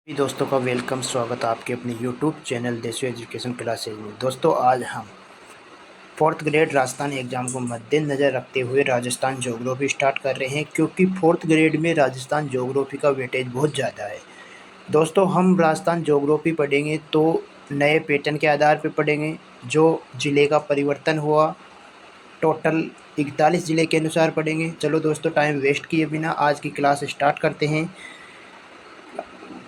जी दोस्तों का वेलकम स्वागत आपके अपने यूट्यूब चैनल देशो एजुकेशन क्लासेज में। दोस्तों आज हम फोर्थ ग्रेड राजस्थान एग्ज़ाम को मद्देनज़र रखते हुए राजस्थान ज्योग्राफी स्टार्ट कर रहे हैं, क्योंकि फोर्थ ग्रेड में राजस्थान ज्योग्राफी का वेटेज बहुत ज़्यादा है। दोस्तों हम राजस्थान ज्योग्राफी पढ़ेंगे तो नए पैटर्न के आधार पर पढ़ेंगे, जो ज़िले का परिवर्तन हुआ टोटल 41 ज़िले के अनुसार पढ़ेंगे। चलो दोस्तों टाइम वेस्ट किए बिना आज की क्लास स्टार्ट करते हैं।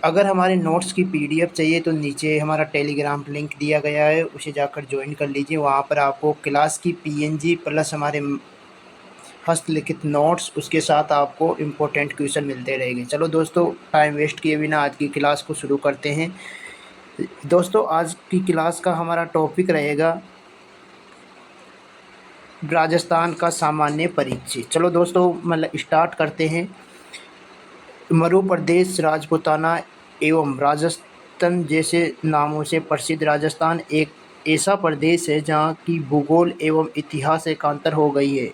अगर हमारे नोट्स की पीडीएफ चाहिए तो नीचे हमारा टेलीग्राम लिंक दिया गया है, उसे जाकर ज्वाइन कर लीजिए। वहाँ पर आपको क्लास की पीएनजी प्लस हमारे हस्तलिखित नोट्स, उसके साथ आपको इम्पोर्टेंट क्वेश्चन मिलते रहेंगे। चलो दोस्तों टाइम वेस्ट किए बिना आज की क्लास को शुरू करते हैं। दोस्तों आज की क्लास का हमारा टॉपिक रहेगा राजस्थान का सामान्य परिचय। चलो दोस्तों मतलब स्टार्ट करते हैं। मरु प्रदेश, राजपूताना एवं राजस्थान जैसे नामों से प्रसिद्ध राजस्थान एक ऐसा प्रदेश है जहाँ की भूगोल एवं इतिहास एकांतर हो गई है।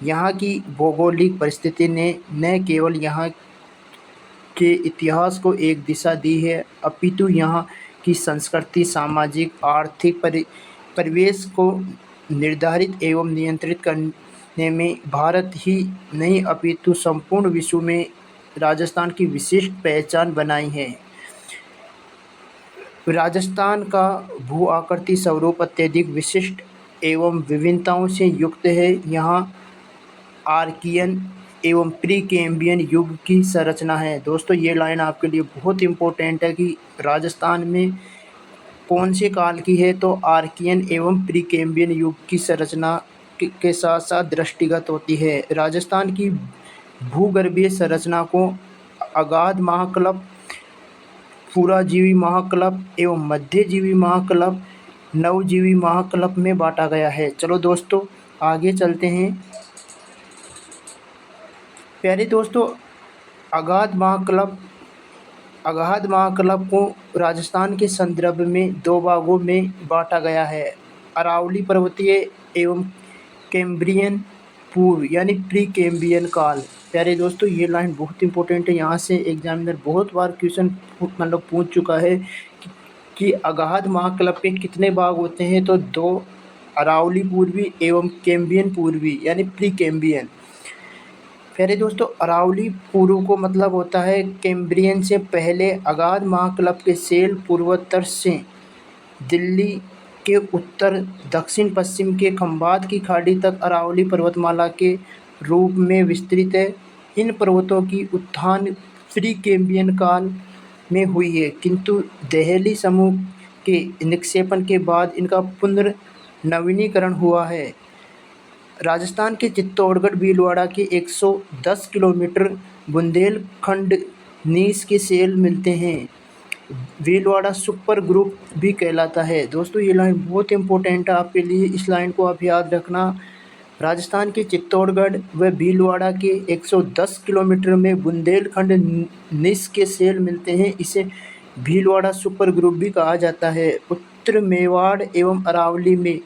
यहाँ की भौगोलिक परिस्थिति ने न केवल यहाँ के इतिहास को एक दिशा दी है, अपितु यहाँ की संस्कृति, सामाजिक, आर्थिक परिवेश को निर्धारित एवं नियंत्रित करने में भारत ही नहीं अपितु संपूर्ण विश्व में राजस्थान की विशिष्ट पहचान बनाई है। राजस्थान का भू आकृति स्वरूप अत्यधिक विशिष्ट एवं विभिन्नताओं से युक्त है। यहाँ आर्कियन एवं प्री कैम्ब्रियन युग की संरचना है। दोस्तों ये लाइन आपके लिए बहुत इम्पोर्टेंट है कि राजस्थान में कौन से काल की है, तो आर्कियन एवं प्री कैम्ब्रियन युग की संरचना के साथ साथ दृष्टिगत होती है। राजस्थान की भूगर्भीय संरचना को अगाध महाकल्प, पूराजीवी महाकल्प एवं मध्यजीवी महाकल्प, नवजीवी महाकल्प में बांटा गया है। चलो दोस्तों आगे चलते हैं। प्यारे दोस्तों अगाध महाकल्प को राजस्थान के संदर्भ में दो भागों में बांटा गया है, अरावली पर्वतीय एवं कैम्ब्रियन पूर्व यानी प्री कैम्ब्रियन काल। प्यारे दोस्तों ये लाइन बहुत इंपॉर्टेंट है, यहाँ से एग्जामिनर बहुत बार क्वेश्चन मतलब पूछ चुका है कि अगाध महाकल्प के कितने भाग होते हैं, तो दो, अरावली पूर्वी एवं कैम्ब्रियन पूर्वी यानी प्री कैम्ब्रियन। प्यारे दोस्तों अरावली पूर्व को मतलब होता है कैम्ब्रियन से पहले। अगाध महाकल्प के सेल पूर्वोत्तर से दिल्ली के उत्तर दक्षिण पश्चिम के खंभात की खाड़ी तक अरावली पर्वतमाला के रूप में विस्तृत है। इन पर्वतों की उत्थान प्री कैम्ब्रियन काल में हुई है, किंतु दहली समूह के निक्षेपण के बाद इनका पुनर्नवीनीकरण हुआ है। राजस्थान के चित्तौड़गढ़ भीलवाड़ा के 110 किलोमीटर बुंदेलखंड नीस के सेल मिलते हैं। भीलवाड़ा सुपर ग्रुप भी कहलाता है। दोस्तों ये लाइन बहुत इंपॉर्टेंट है आपके लिए, इस लाइन को आप याद रखना। राजस्थान के चित्तौड़गढ़ व भीलवाड़ा के 110 किलोमीटर में बुंदेलखंड नीस के सेल मिलते हैं। इसे भीलवाड़ा सुपर ग्रुप भी कहा जाता है। उत्तर मेवाड़ एवं अरावली में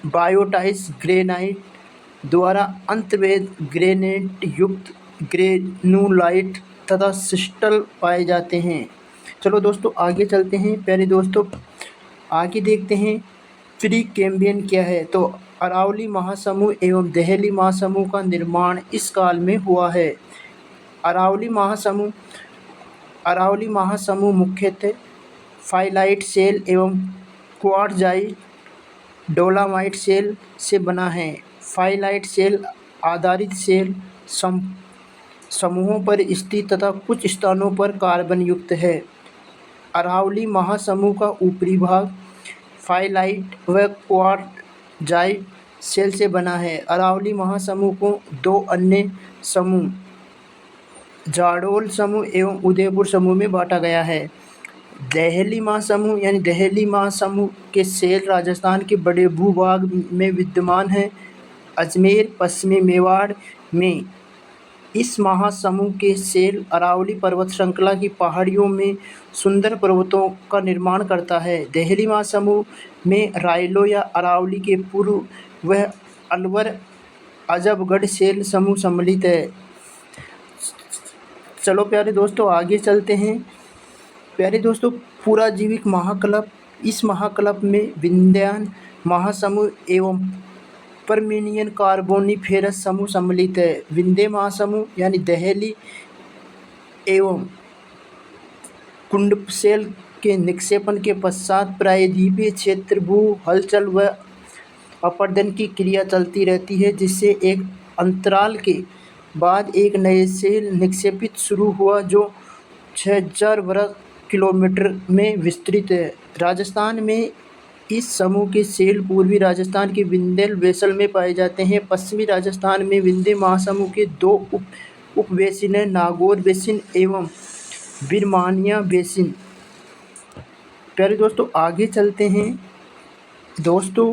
बायोटाइस ग्रेनाइट द्वारा अंतर्वेद ग्रेनाइट युक्त ग्रेनुलाइट तथा सिस्टल पाए जाते हैं। चलो दोस्तों आगे चलते हैं। प्यारे दोस्तों आगे देखते हैं प्री कैम्ब्रियन क्या है। तो अरावली महासमूह एवं दहली महासमूह का निर्माण इस काल में हुआ है। अरावली महासमूह मुख्यतः फाइलाइट सेल एवं क्वार्टजाइट डोलामाइट सेल से बना है। फाइलाइट सेल आधारित सेल समूहों पर स्थित तथा कुछ स्थानों पर कार्बन युक्त है। अरावली महासमूह का ऊपरी भाग फाइलाइट व क्वार्टजाइट सेल से बना है। अरावली महासमूह को दो अन्य समूह जाडोल समूह एवं उदयपुर समूह में बांटा गया है। दहली महासमूह के सेल राजस्थान के बड़े भूभाग में विद्यमान है। अजमेर, पश्चिमी मेवाड़ में इस महासमूह के सेल अरावली पर्वत श्रृंखला की पहाड़ियों में सुंदर पर्वतों का निर्माण करता है। दहली महासमूह में रायलो या अरावली के पूर्व व अलवर अजबगढ़ सेल समूह सम्मिलित है। चलो प्यारे दोस्तों आगे चलते हैं। प्यारे दोस्तों, पुराजीविक महाकल्प, इस महाकल्प में विंध्यान महासमूह एवं पर्मियन कार्बोनिफेरस समूह सम्मिलित है। विंध्य महासमूह यानी दहली एवं कुंडपसेल के निक्षेपण के पश्चात प्रायद्वीपीय क्षेत्र भू हलचल व अपरदन की क्रिया चलती रहती है, जिससे एक अंतराल के बाद एक नए सेल निक्षेपित शुरू हुआ जो 6000 वर्ग किलोमीटर में विस्तृत है। राजस्थान में इस समूह के सेल पूर्वी राजस्थान के विंध्य बेसल में पाए जाते हैं। पश्चिमी राजस्थान में विंध्य महासमूह के दो उप बेसिन हैं, नागौर बेसिन एवं बिरमानिया बेसिन। प्यारे दोस्तों, आगे चलते हैं। दोस्तों,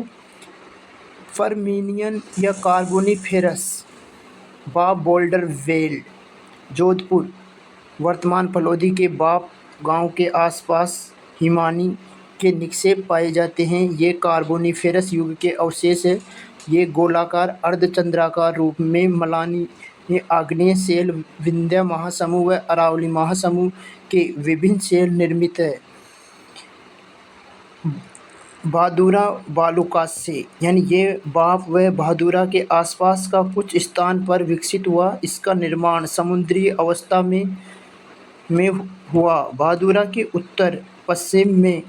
पर्मियन या कार्बोनिफेरस बाप बोल्डर वेल, जोधपुर, वर्तमान फलोदी के बाप गांव के आसपास हिमानी के निक्षेप पाए जाते हैं। ये कार्बोनिफेरस युग के अवशेष है। ये गोलाकार अर्धचंद्राकार रूप में मलानी आग्नेय सेल विंध्य महासमूह व अरावली महासमूह के विभिन्न सेल निर्मित है। भादुरा बालुकास से, यानी ये बाप व भादुरा के आसपास का कुछ स्थान पर विकसित हुआ। इसका निर्माण समुद्री अवस्था में हुआ। भादुरा के उत्तर पश्चिम में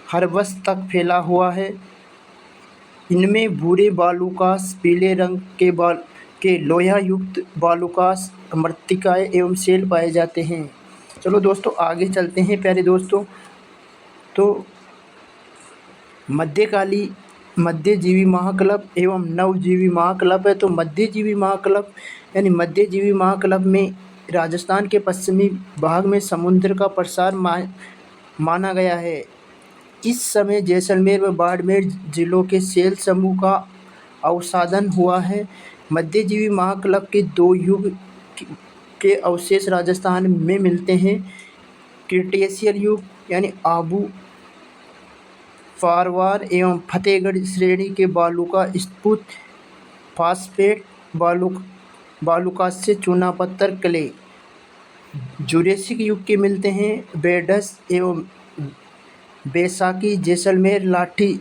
हरबस तक फैला हुआ है। इनमें भूरे बालुकास, पीले रंग के लोहा युक्त बालुकास, मृत्तिकाएं एवं सेल पाए जाते हैं। चलो दोस्तों, आगे चलते हैं। प्यारे दोस्तों, तो मध्यजीवी महाकल्प एवं नवजीवी महाकल्प है। तो मध्यजीवी महाकल्प यानी मध्यजीवी महाकल्प में राजस्थान के पश्चिमी भाग में समुद्र का प्रसार माना गया है। इस समय जैसलमेर व बाड़मेर जिलों के सेल समूह का अवसादन हुआ है। मध्यजीवी महाकल्प के दो युग के अवशेष राजस्थान में मिलते हैं। क्रिटेशियल युग यानी आबू फारवार एवं फतेहगढ़ श्रेणी के बालुका स्फुट फास्फेट बालुकास से चूना पत्थर क्ले। जुरेसिक युग के मिलते हैं। बेडस एवं बैसाखी जैसलमेर लाठी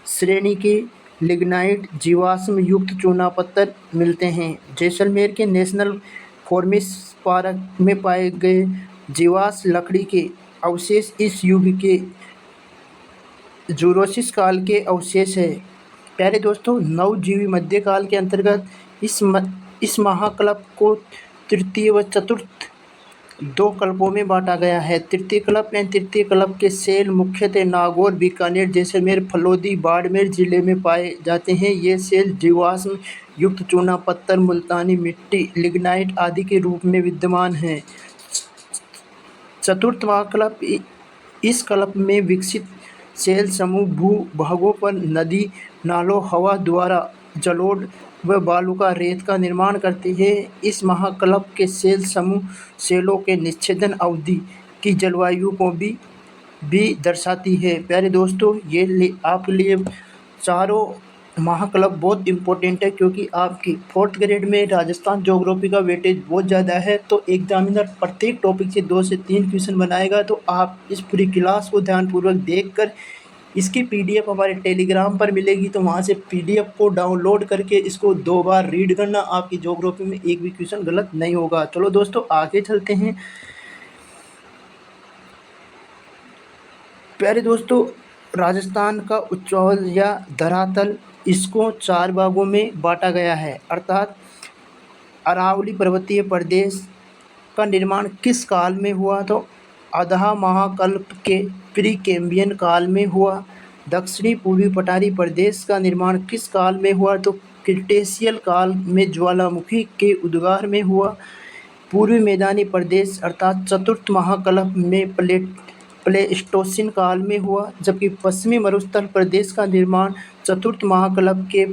श्रेणी के लिग्नाइट जीवाश्म युक्त चूना पत्थर मिलते हैं। जैसलमेर के नेशनल फॉरेस्ट पार्क में पाए गए जीवाश्म लकड़ी के अवशेष इस युग के जुरासिक काल के अवशेष है। प्यारे दोस्तों, नवजीवी मध्यकाल के अंतर्गत इस महाकल्प को तृतीय व चतुर्थ दो कल्पों में बांटा गया है। तृतीय कल्प के सेल मुख्यतः नागौर, बीकानेर, जैसलमेर, फलोदी, बाड़मेर जिले में पाए जाते हैं। ये सेल जीवाश्म युक्त चूना पत्थर, मुल्तानी मिट्टी, लिग्नाइट आदि के रूप में विद्यमान हैं। चतुर्थ महाकल्प, इस कल्प में विकसित सेल समूह भू भागों पर नदी नालों हवा द्वारा जलोढ़ व बालुका रेत का निर्माण करते हैं। इस महाकल्प के सेल समूह सेलों के निच्छेदन अवधि की जलवायु को भी दर्शाती है। प्यारे दोस्तों, ये आपके लिए चारों महाकल्प बहुत इम्पोर्टेंट है, क्योंकि आपकी 4th ग्रेड में राजस्थान ज्योग्राफी का वेटेज बहुत ज़्यादा है। तो एग्जामिनर प्रत्येक टॉपिक से 2 से 3 क्वेश्चन बनाएगा। तो आप इस पूरी क्लास को ध्यानपूर्वक देखकर इसकी पीडीएफ हमारे टेलीग्राम पर मिलेगी, तो वहाँ से पीडीएफ को डाउनलोड करके इसको 2 बार रीड करना। आपकी ज्योग्राफी में एक भी क्वेश्चन गलत नहीं होगा। चलो दोस्तों, आगे चलते हैं। प्यारे दोस्तों, राजस्थान का उच्चावल या धरातल, इसको 4 भागों में बांटा गया है। अर्थात अरावली पर्वतीय प्रदेश का निर्माण किस काल में हुआ? तो आधा महाकल्प के प्री कैम्बियन काल में हुआ। दक्षिणी पूर्वी पठारी प्रदेश का निर्माण किस काल में हुआ? तो क्रिटेशियल काल में ज्वालामुखी के उद्गार में हुआ। पूर्वी मैदानी प्रदेश अर्थात चतुर्थ महाकल्प में प्लेस्टोसिन काल में हुआ, जबकि पश्चिमी मरुस्थल प्रदेश का निर्माण चतुर्थ महाकल्प के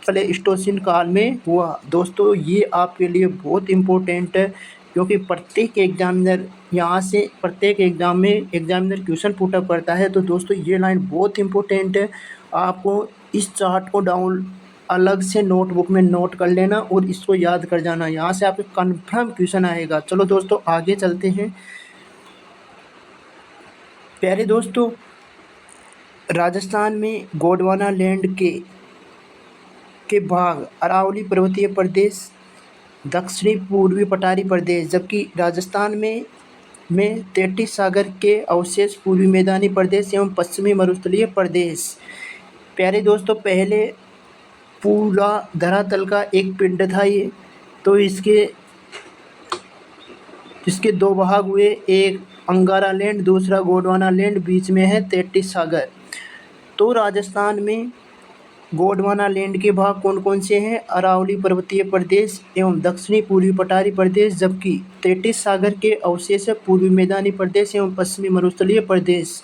प्लेस्टोसिन काल में हुआ। दोस्तों, ये आपके लिए बहुत इम्पोर्टेंट है, क्योंकि प्रत्येक एग्जामिनर यहाँ से प्रत्येक एग्जाम में एग्जामिनर क्वेश्चन पुटअप करता है। तो दोस्तों, ये लाइन बहुत इम्पोर्टेंट है। आपको इस चार्ट को अलग से नोटबुक में नोट कर लेना और इसको याद कर जाना। यहाँ से आपको कन्फर्म क्वेश्चन आएगा। चलो दोस्तों, आगे चलते हैं। प्यारे दोस्तों, राजस्थान में गोंडवाना लैंड के भाग अरावली पर्वतीय प्रदेश, दक्षिणी पूर्वी पठारी प्रदेश, जबकि राजस्थान में तैतीस सागर के अवशेष, पूर्वी मैदानी प्रदेश एवं पश्चिमी मरुस्थलीय प्रदेश। प्यारे दोस्तों, पहले पूरा धरातल का एक पिंड था ये। तो इसके दो भाग हुए, एक अंगारा लैंड, दूसरा गोंडवाना लैंड, बीच में है तैतीस सागर। तो राजस्थान में गोंडवाना लैंड के भाग कौन कौन से हैं? अरावली पर्वतीय प्रदेश एवं दक्षिणी पूर्वी पठारी प्रदेश, जबकि तैतीस सागर के अवशेष है पूर्वी मैदानी प्रदेश एवं पश्चिमी मरुस्थलीय प्रदेश।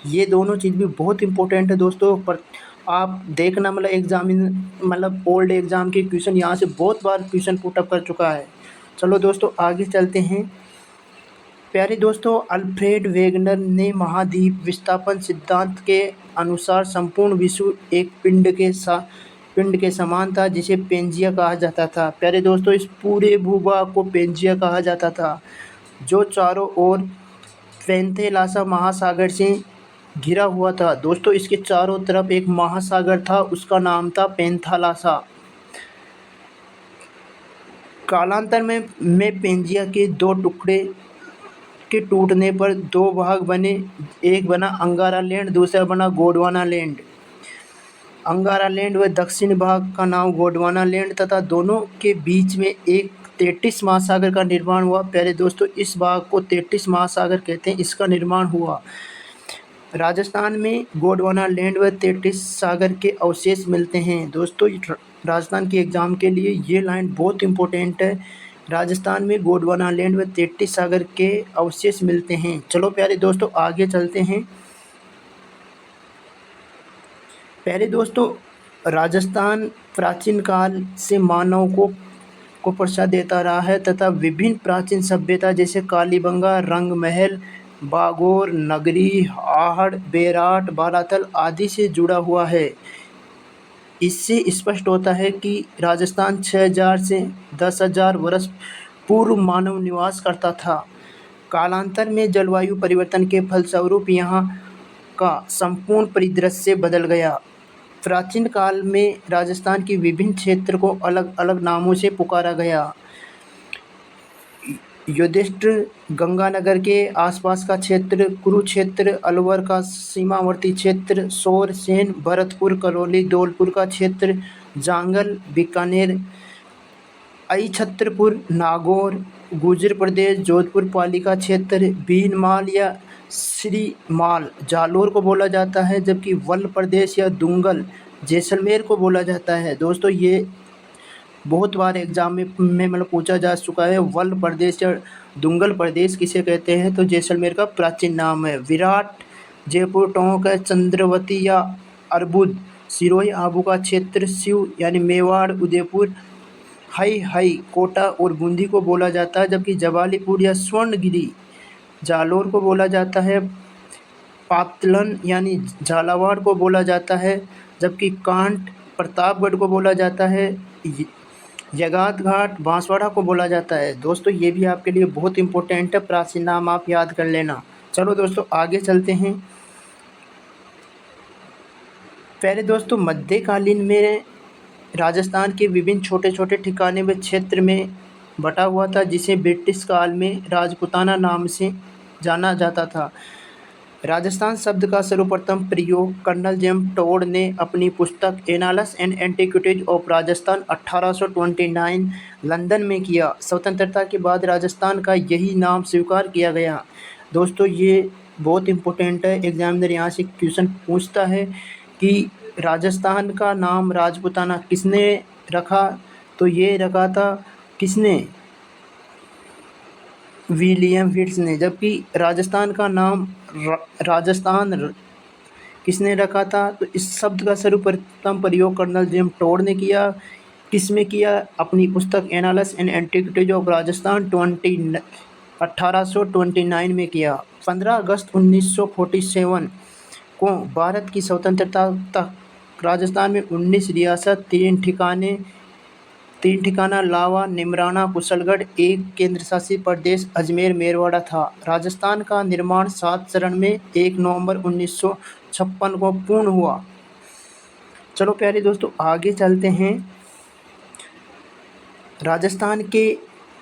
ये दोनों चीज़ भी बहुत इंपॉर्टेंट है दोस्तों। पर आप देखना, मतलब ओल्ड एग्जाम के क्वेश्चन यहाँ से बहुत बार क्वेश्चन पुटअप कर चुका है। चलो दोस्तों आगे चलते हैं। प्यारे दोस्तों, अल्फ्रेड वेगनर ने महाद्वीप विस्थापन सिद्धांत के अनुसार संपूर्ण विश्व एक पिंड के समान था, जिसे पेंजिया कहा जाता था। प्यारे दोस्तों, इस पूरे भूभाग को पेंजिया कहा जाता था, जो चारों ओर पैंथेलासा महासागर से घिरा हुआ था। दोस्तों, इसके चारों तरफ एक महासागर था, उसका नाम था पैंथालासा। कालांतर में पेंजिया के दो टुकड़े के टूटने पर दो भाग बने। एक बना अंगारा लैंड, दूसरा बना गोंडवाना लैंड। अंगारा लैंड व दक्षिण भाग का नाम गोंडवाना लैंड तथा दोनों के बीच में एक 33 महासागर का निर्माण हुआ। प्यारे दोस्तों, इस भाग को 33 महासागर कहते हैं, इसका निर्माण हुआ। राजस्थान में गोंडवाना लैंड व 33 सागर के अवशेष मिलते हैं। दोस्तों, राजस्थान के एग्ज़ाम के लिए ये लाइन बहुत इंपॉर्टेंट है। राजस्थान में गोंडवाना लैंड व 33 सागर के अवशेष मिलते हैं। चलो प्यारे दोस्तों आगे चलते हैं। प्यारे दोस्तों, राजस्थान प्राचीन काल से मानव को प्रसाद देता रहा है तथा विभिन्न प्राचीन सभ्यता जैसे कालीबंगा, रंग महल, बागोर, नगरी, आहड़, बेराट, बालाथल आदि से जुड़ा हुआ है। इससे स्पष्ट होता है कि राजस्थान 6000 से 10,000 वर्ष पूर्व मानव निवास करता था। कालांतर में जलवायु परिवर्तन के फलस्वरूप यहाँ का संपूर्ण परिदृश्य बदल गया। प्राचीन काल में राजस्थान के विभिन्न क्षेत्र को अलग अलग नामों से पुकारा गया। युधिष्ठिर गंगानगर के आसपास का क्षेत्र, कुरुक्षेत्र, अलवर का सीमावर्ती क्षेत्र, सोर, सेन, भरतपुर, करौली, धौलपुर का क्षेत्र, जांगल, बीकानेर, अहिछत्रपुर, नागौर, गुर्जर प्रदेश, जोधपुर पाली का क्षेत्र, भीनमाल या श्रीमाल जालोर को बोला जाता है, जबकि वल्ल प्रदेश या दुंगल जैसलमेर को बोला जाता है। दोस्तों, ये बहुत बार एग्जाम में मतलब पूछा जा चुका है। वल्ल प्रदेश या दुंगल प्रदेश किसे कहते हैं? तो जैसलमेर का प्राचीन नाम है। विराट, जयपुर, टोंक, चंद्रवती या अर्बुद, सिरोही, आबू का क्षेत्र, शिव यानी मेवाड़, उदयपुर, हई कोटा और बूंदी को बोला जाता है, जबकि जवालीपुर या स्वर्णगिरी जालोर को बोला जाता है। पातलन यानी झालावाड़ को बोला जाता है, जबकि कांट प्रतापगढ़ को बोला जाता है। यगात घाट बांसवाड़ा को बोला जाता है। दोस्तों, ये भी आपके लिए बहुत इंपॉर्टेंट है, प्राचीन नाम आप याद कर लेना। चलो दोस्तों आगे चलते हैं। पहले दोस्तों, मध्यकालीन में राजस्थान के विभिन्न छोटे छोटे ठिकाने व क्षेत्र में बटा हुआ था, जिसे ब्रिटिश काल में राजपूताना नाम से जाना जाता था। राजस्थान शब्द का सर्वप्रथम प्रयोग कर्नल जेम्स टोड ने अपनी पुस्तक एनालस and antiquities of Rajasthan 1829 London में किया। स्वतंत्रता के बाद राजस्थान का यही नाम स्वीकार किया गया। दोस्तों, ये बहुत इंपॉर्टेंट है, एग्जामिनर यहाँ से क्वेश्चन पूछता है कि राजस्थान का नाम राजपूताना किसने रखा? तो ये रखा था किसने? विलियम हिट्स ने। जबकि राजस्थान का नाम राजस्थान किसने रखा था? तो इस शब्द का सर्वप्रथम प्रयोग कर्नल जेम्स टोड ने किया। किसमें किया? अपनी पुस्तक एनालस एंड एंटीक्विटीज ऑफ राजस्थान 1829 में किया। 15 अगस्त 1947 को भारत की स्वतंत्रता तक राजस्थान में 19 रियासत, 3 ठिकाने 3 ठिकाना लावा, निमराना, कुशलगढ़। 1 केंद्र शासित प्रदेश अजमेर मेरवाड़ा था। राजस्थान का निर्माण 7 चरण में 1 नवंबर 1956 को पूर्ण हुआ। चलो प्यारे दोस्तों आगे चलते हैं। राजस्थान के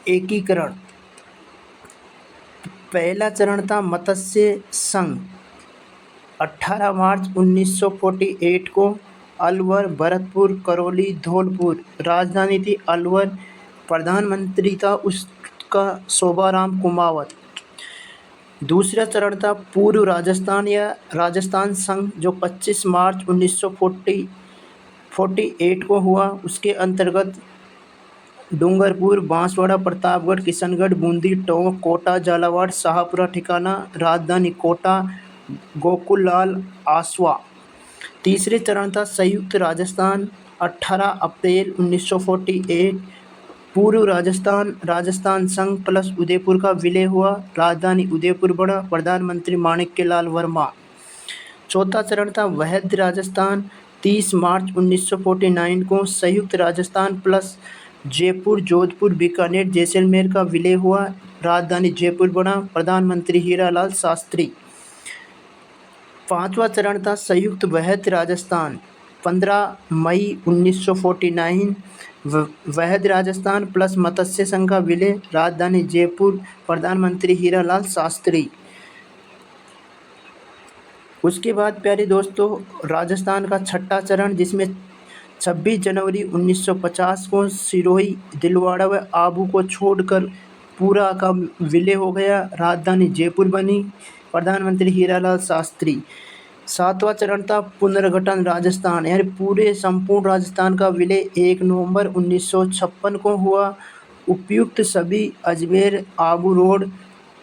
एकीकरण। पहला चरण था मत्स्य संघ। 18 मार्च 1948 को अलवर, भरतपुर, करौली, धौलपुर। राजधानी थी अलवर। प्रधानमंत्री था उसका शोभाराम कुमावत। दूसरा चरण था पूर्व राजस्थान या राजस्थान संघ, जो 25 मार्च 1948 को हुआ। उसके अंतर्गत डूंगरपुर, बांसवाड़ा, प्रतापगढ़, किशनगढ़, बूंदी, टोंक, कोटा, झालावाड़, शाहपुरा ठिकाना। राजधानी कोटा, गोकुललाल आसवा। तीसरे चरण था संयुक्त राजस्थान। 18 अप्रैल 1948 पूर्व राजस्थान राजस्थान संघ प्लस उदयपुर का विलय हुआ। राजधानी उदयपुर बना। प्रधानमंत्री माणिक्यलाल वर्मा। चौथा चरण था वैध राजस्थान। 30 मार्च 1949 को संयुक्त राजस्थान प्लस जयपुर, जोधपुर, बीकानेर, जैसलमेर का विलय हुआ। राजधानी जयपुर बना। प्रधानमंत्री हीरालाल शास्त्री। पांचवा चरण था संयुक्त वैध राजस्थान। 15 मई 1949 वैध राजस्थान प्लस मत्स्य संघ का विलय। राजधानी जयपुर। प्रधानमंत्री हीरालाल शास्त्री। उसके बाद प्यारे दोस्तों राजस्थान का छठा चरण, जिसमें 26 जनवरी 1950 को सिरोही, दिलवाड़ा व आबू को छोड़कर पूरा का विलय हो गया। राजधानी जयपुर बनी। प्रधानमंत्री हीरालाल शास्त्री। सातवां चरण था पुनर्गठन राजस्थान, यानी पूरे संपूर्ण राजस्थान का विलय 1 नवंबर 1956 को हुआ। उपयुक्त सभी अजमेर, आबू रोड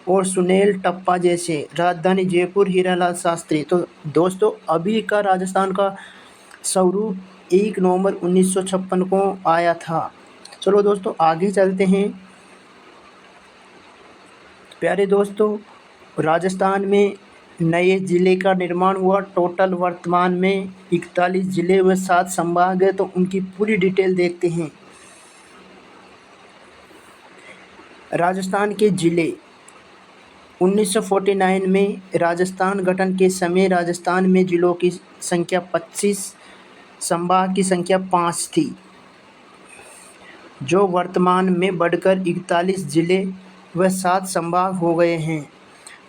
और सुनेल टप्पा जैसे। राजधानी जयपुर, हीरालाल शास्त्री। तो दोस्तों अभी का राजस्थान का स्वरूप 1 नवंबर 1956 को आया था। चलो दोस्तों आगे चलते हैं। प्यारे दोस्तों राजस्थान में नए ज़िले का निर्माण हुआ। टोटल वर्तमान में 41 ज़िले व 7 संभाग है, तो उनकी पूरी डिटेल देखते हैं। राजस्थान के ज़िले 1949 में राजस्थान गठन के समय राजस्थान में ज़िलों की संख्या 25, संभाग की संख्या 5 थी, जो वर्तमान में बढ़कर 41 ज़िले व 7 संभाग हो गए हैं।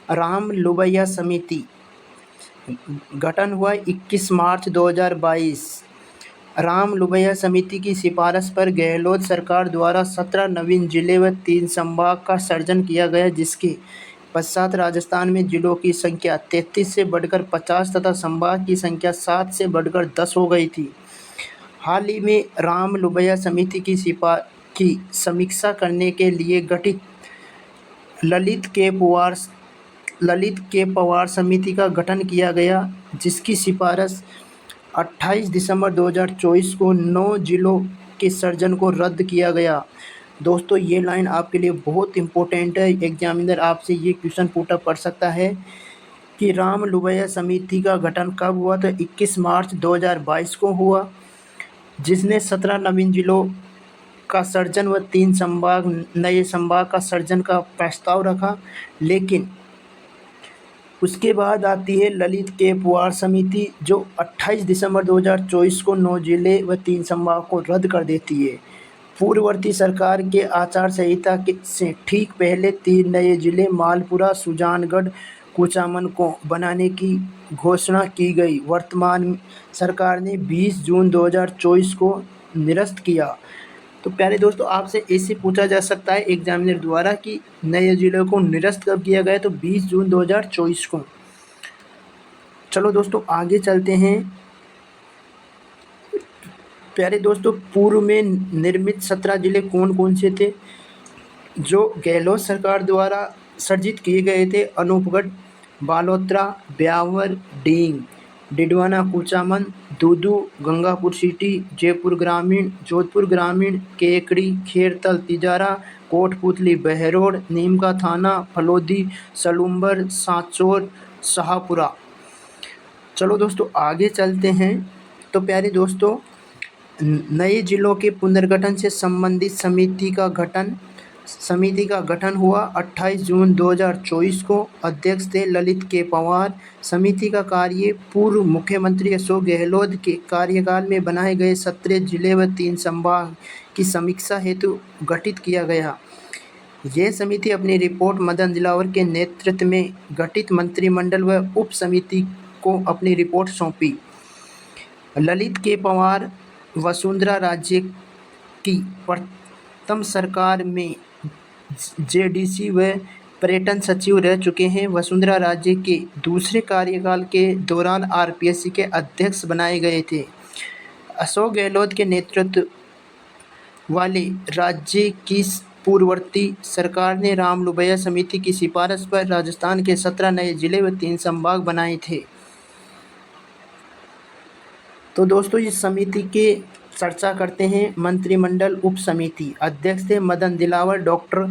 राम लुबैया समिति गठन हुआ 21 मार्च 2022। राम लुबैया समिति की सिफारिश पर गहलोत सरकार द्वारा 17 नवीन जिले व 3 संभाग का सृजन किया गया, जिसके पश्चात राजस्थान में जिलों की संख्या 33 से बढ़कर 50 तथा संभाग की संख्या 7 से बढ़कर 10 हो गई थी। हाल ही में राम लुबैया समिति की समीक्षा करने के लिए गठित ललित के पवार समिति का गठन किया गया, जिसकी सिफारिश 28 दिसंबर 2024 को 9 जिलों के सृजन को रद्द किया गया। दोस्तों ये लाइन आपके लिए बहुत इम्पोर्टेंट है। एग्जामिनर आपसे ये क्वेश्चन पूछा पड़ सकता है कि राम लुबैया समिति का गठन कब हुआ, तो 21 मार्च 2022 को हुआ, जिसने 17 नवीन जिलों का सृजन व 3 नए संभाग का सृजन का प्रस्ताव रखा। लेकिन उसके बाद आती है ललित के पवार समिति, जो 28 दिसंबर 2024 को 9 जिले व 3 संभाग को रद्द कर देती है। पूर्ववर्ती सरकार के आचार संहिता से ठीक पहले 3 नए जिले मालपुरा, सुजानगढ़, कुचामन को बनाने की घोषणा की गई। वर्तमान सरकार ने 20 जून 2024 को निरस्त किया। तो प्यारे दोस्तों आपसे ऐसे पूछा जा सकता है एग्जामिनर द्वारा कि नए जिलों को निरस्त कब किया गया, तो 20 जून 2024 को। चलो दोस्तों आगे चलते हैं। प्यारे दोस्तों पूर्व में निर्मित 17 जिले कौन कौन से थे जो गहलोत सरकार द्वारा सृजित किए गए थे? अनूपगढ़, बालोतरा, ब्यावर, डींग, डिडवाना, कुचामन, दूदू, गंगापुर सिटी, जयपुर ग्रामीण, जोधपुर ग्रामीण, केकड़ी, खेरतल, तिजारा, कोटपुतली, बहरोड, नीम का थाना, फलोदी, सलूम्बर, सांचौर, शाहपुरा। चलो दोस्तों आगे चलते हैं। तो प्यारे दोस्तों नए जिलों के पुनर्गठन से संबंधित समिति का गठन हुआ। 28 जून 2024 को अध्यक्ष थे ललित के पवार। समिति का कार्य पूर्व मुख्यमंत्री अशोक गहलोत के कार्यकाल में बनाए गए 17 जिले व 3 संभाग की समीक्षा हेतु गठित किया गया। यह समिति अपनी रिपोर्ट मदन दिलावर के नेतृत्व में गठित मंत्रिमंडल व उप समिति को अपनी रिपोर्ट सौंपी। ललित के पवार वसुंधरा राज्य की प्रथम सरकार में जेडीसी व पर्यटन सचिव रह चुके हैं। वसुंधरा राज्य के दूसरे कार्यकाल के दौरान आरपीएससी के अध्यक्ष बनाए गए थे। अशोक गहलोत के नेतृत्व वाले राज्य की पूर्ववर्ती सरकार ने रामलुभैया समिति की सिफारिश पर राजस्थान के 17 नए जिले व 3 संभाग बनाए थे। तो दोस्तों इस समिति के चर्चा करते हैं। मंत्रिमंडल उप समिति अध्यक्ष थे मदन दिलावर डॉक्टर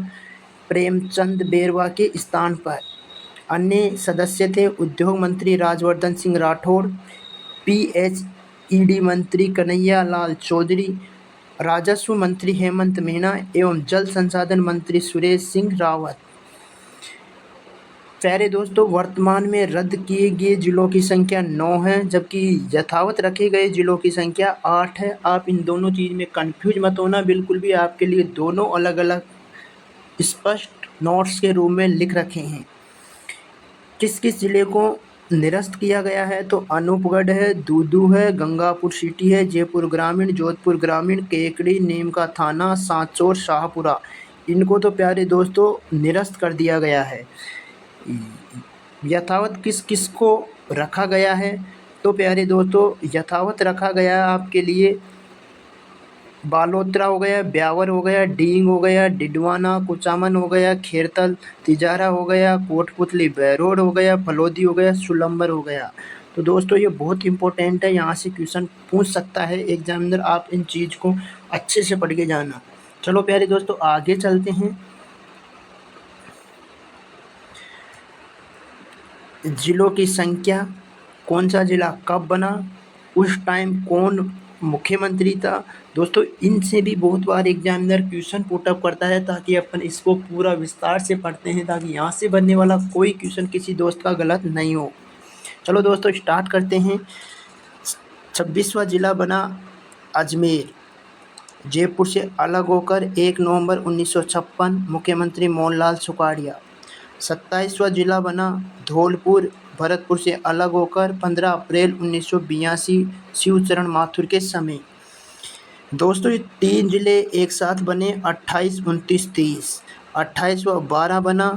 प्रेमचंद बेरवा के स्थान पर। अन्य सदस्य थे उद्योग मंत्री राजवर्धन सिंह राठौड़, पीएचईडी मंत्री कन्हैया लाल चौधरी, राजस्व मंत्री हेमंत मीना एवं जल संसाधन मंत्री सुरेश सिंह रावत। प्यारे दोस्तों, वर्तमान में रद्द किए गए जिलों की संख्या 9 है, जबकि यथावत रखे गए जिलों की संख्या 8 है। आप इन दोनों चीज़ में कंफ्यूज मत होना, बिल्कुल भी आपके लिए दोनों अलग अलग स्पष्ट नोट्स के रूप में लिख रखे हैं। किस किस जिले को निरस्त किया गया है तो अनूपगढ़ है, दूदू है, गंगापुर सिटी है, जयपुर ग्रामीण, जोधपुर ग्रामीण, केकड़ी, नीम का थाना, सांचौर, शाहपुरा, इनको तो प्यारे दोस्तों निरस्त कर दिया गया है। यथावत किस किस को रखा गया है तो प्यारे दोस्तों यथावत रखा गया है आपके लिए बालोतरा हो गया, ब्यावर हो गया, डींग हो गया, डिडवाना कुचामन हो गया, खेरतल तिजारा हो गया, कोटपुतली बहरोड हो गया, फलोदी हो गया, सुलंबर हो गया। तो दोस्तों ये बहुत इंपॉर्टेंट है, यहाँ से क्वेश्चन पूछ सकता है एग्जामिनर, आप इन चीज़ को अच्छे से पढ़ के जाना। चलो प्यारे दोस्तों आगे चलते हैं। जिलों की संख्या, कौन सा जिला कब बना, उस टाइम कौन मुख्यमंत्री था। दोस्तों इनसे भी बहुत बार एग्जामिनर क्वेश्चन पुटअप करता है, ताकि अपन इसको पूरा विस्तार से पढ़ते हैं, ताकि यहाँ से बनने वाला कोई क्वेश्चन किसी दोस्त का गलत नहीं हो। चलो दोस्तों स्टार्ट करते हैं। 26वां जिला बना अजमेर, जयपुर से अलग होकर 1 नवंबर 1956, मुख्यमंत्री मोहनलाल सुखाड़िया। 27वां जिला बना धौलपुर, भरतपुर से अलग होकर 15 अप्रैल 1982, शिवचरण माथुर के समय। दोस्तों ये 3 जिले एक साथ बने 28, 29, 30। 28वां 12 बना,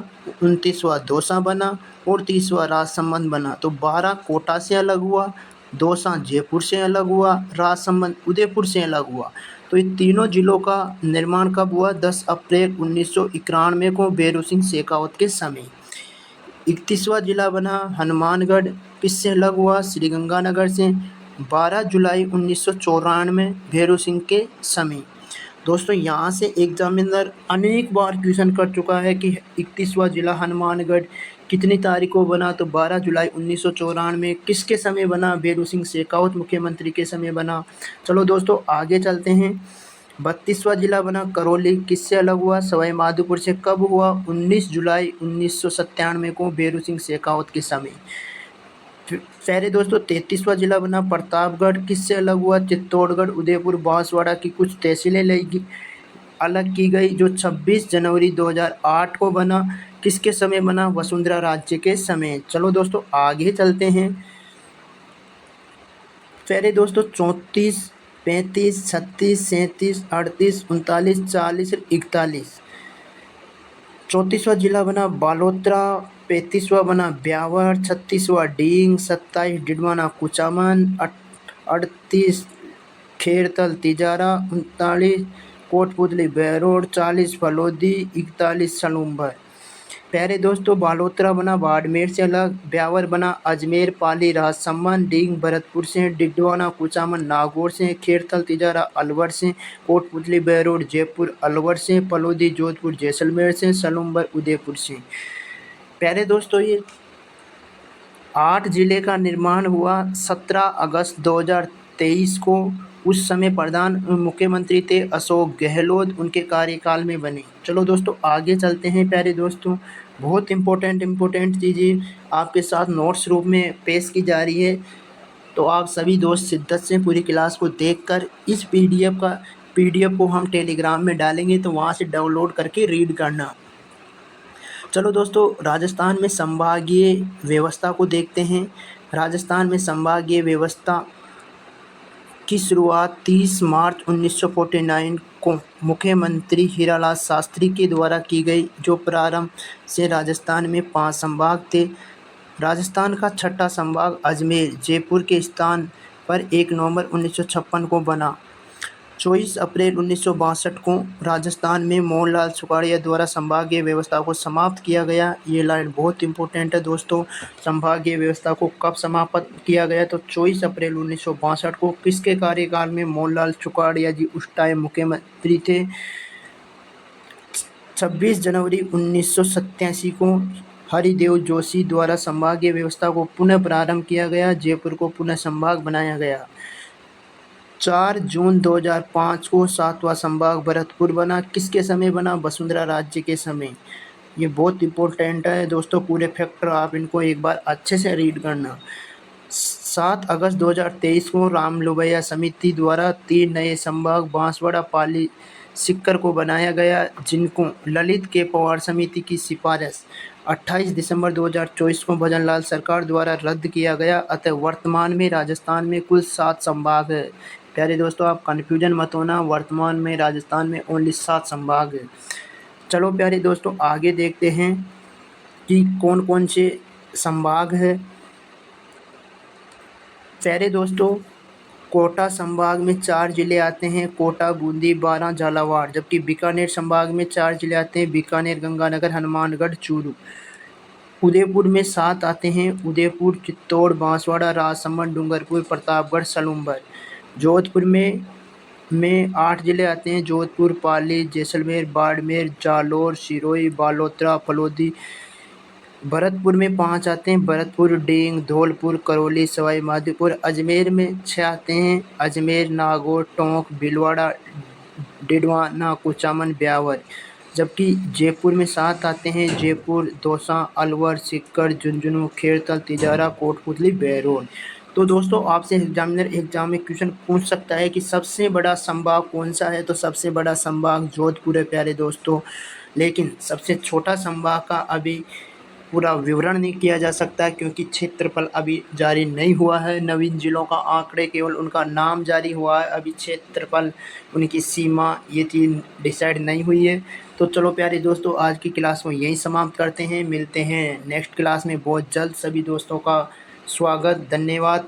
29वां दौसा बना और 30वां राजसमंद बना। तो 12 कोटा से अलग हुआ, दौसा जयपुर से अलग हुआ, राजसमंद उदयपुर से अलग हुआ। तो ये तीनों जिलों का निर्माण कब हुआ? 10 अप्रैल 1991 को भैरू सिंह शेखावत के समय। 31वां जिला बना हनुमानगढ़, किससे अलग हुआ? श्रीगंगानगर से, 12 जुलाई 1994 भैरू सिंह के समय। दोस्तों यहाँ से एग्जामिनर अनेक बार क्वेश्चन कर चुका है कि 31वां जिला हनुमानगढ़ कितनी तारीख को बना, तो 12 जुलाई 1994 किसके समय बना? भैरू सिंह शेखावत मुख्यमंत्री के समय बना। चलो दोस्तों आगे चलते हैं। 32वां जिला बना करौली, किससे अलग हुआ? सवाई माधोपुर से। कब हुआ? 19 जुलाई 1997 को भैरू सिंह शेखावत के समय। प्यारे दोस्तों 33वां जिला बना प्रतापगढ़, किससे अलग हुआ? चित्तौड़गढ़, उदयपुर, बांसवाड़ा की कुछ तहसीलें अलग की गई, जो 26 जनवरी 2008 को बना। किसके समय बना? वसुंधरा राज्य के समय। चलो दोस्तों आगे चलते हैं। प्यारे दोस्तों 34, 35, 36, 37, 38, 39, 40 और 41। 34वां जिला बना बालोतरा, 35वां बना ब्यावर, 36वां डींग, 27 डिडवाना कुचामन, 38 खेरतल तिजारा, 39 कोटपुतली बहरोड, 40 फलोदी, 41 सलूम्बर। प्यारे दोस्तों बालोतरा बना बाड़मेर से अलग, ब्यावर बना अजमेर, पाली राजसमंद, डींग भरतपुर से, डिडवाना कुचामन नागौर से, खेरतल तिजारा अलवर से, कोटपुतली बहरोड जयपुर अलवर से, फलोदी जोधपुर जैसलमेर से, सलूम्बर उदयपुर से। प्यारे दोस्तों ये 8 जिले का निर्माण हुआ 17 अगस्त 2023 को उस समय प्रधान मुख्यमंत्री थे अशोक गहलोत, उनके कार्यकाल में बने। चलो दोस्तों आगे चलते हैं प्यारे दोस्तों। बहुत इम्पोर्टेंट चीज़ें आपके साथ नोट्स रूप में पेश की जा रही है, तो आप सभी दोस्त शिद्दत से पूरी क्लास को देखकर इस पीडीएफ को हम टेलीग्राम में डालेंगे, तो वहाँ से डाउनलोड करके रीड करना। चलो दोस्तों राजस्थान में संभागीय व्यवस्था को देखते हैं। राजस्थान में संभागीय व्यवस्था की शुरुआत 30 मार्च 1949 को मुख्यमंत्री हीरालाल शास्त्री के द्वारा की गई, जो प्रारंभ से राजस्थान में 5 संभाग थे। राजस्थान का छठा संभाग अजमेर जयपुर के स्थान पर 1 नवंबर 1956 को बना। 24 अप्रैल 1962 को राजस्थान में मोहनलाल सुखाड़िया द्वारा संभागीय व्यवस्था को समाप्त किया गया। ये लाइन बहुत इंपॉर्टेंट है दोस्तों। संभागीय व्यवस्था को कब समाप्त किया गया? तो 24 अप्रैल 1962 को। किसके कार्यकाल में? मोहनलाल सुखाड़िया जी उस टाइम मुख्यमंत्री थे। 26 जनवरी 1987 को हरिदेव जोशी द्वारा संभागीय व्यवस्था को पुनः प्रारंभ किया गया। जयपुर को पुनः संभाग बनाया गया। 4 जून 2005 को 7वां संभाग भरतपुर बना। किसके समय बना? वसुंधरा राज्य के समय। ये बहुत इंपॉर्टेंट है दोस्तों, पूरे फैक्टर आप इनको एक बार अच्छे से रीड करना। 7 अगस्त 2023 को रामलुबैया समिति द्वारा 3 नए संभाग बांसवाड़ा, पाली, सीकर को बनाया गया, जिनको ललित के पवार समिति की सिफारिश 28 दिसंबर 2024 को भजनलाल सरकार द्वारा रद्द किया गया। अतः वर्तमान में राजस्थान में कुल 7 संभाग है। प्यारे दोस्तों आप कन्फ्यूजन मत होना, वर्तमान में राजस्थान में ओनली 7 संभाग है। चलो प्यारे दोस्तों आगे देखते हैं कि कौन कौन से संभाग है। प्यारे दोस्तों कोटा संभाग में 4 जिले आते हैं, कोटा, बूंदी, बारां, झालावाड़। जबकि बीकानेर संभाग में 4 जिले आते हैं, बीकानेर, गंगानगर, हनुमानगढ़, चूरू। उदयपुर में 7 आते हैं, उदयपुर, चित्तौड़, बांसवाड़ा, राजसमंद, डूंगरपुर, प्रतापगढ़, सलूम्बर। जोधपुर में 8 जिले आते हैं, जोधपुर, पाली, जैसलमेर, बाड़मेर, जालौर, सिरोही, बालोतरा, फलोदी। भरतपुर में 5 आते हैं, भरतपुर, डींग, धौलपुर, करौली, सवाई माधोपुर। अजमेर में 6 आते हैं, अजमेर, नागौर, टोंक, भीलवाड़ा, डिडवाना, कुचामन, ब्यावर। जबकि जयपुर में 7 आते हैं, जयपुर, दौसा, अलवर, सीकर, झुंझुनू, खेड़तल, तिजारा, कोटपुतली, बहरौल। तो दोस्तों आपसे एग्जामिनर एग्जाम में क्वेश्चन पूछ सकता है कि सबसे बड़ा संभाग कौन सा है? तो सबसे बड़ा संभाग जोधपुर है प्यारे दोस्तों। लेकिन सबसे छोटा संभाग का अभी पूरा विवरण नहीं किया जा सकता, क्योंकि क्षेत्रफल अभी जारी नहीं हुआ है। नवीन जिलों का आंकड़े केवल उनका नाम जारी हुआ है, अभी क्षेत्रफल, उनकी सीमा, ये चीज़ डिसाइड नहीं हुई है। तो चलो प्यारे दोस्तों आज की क्लास को यहीं समाप्त करते हैं, मिलते हैं नेक्स्ट क्लास में बहुत जल्द। सभी दोस्तों का स्वागत, धन्यवाद।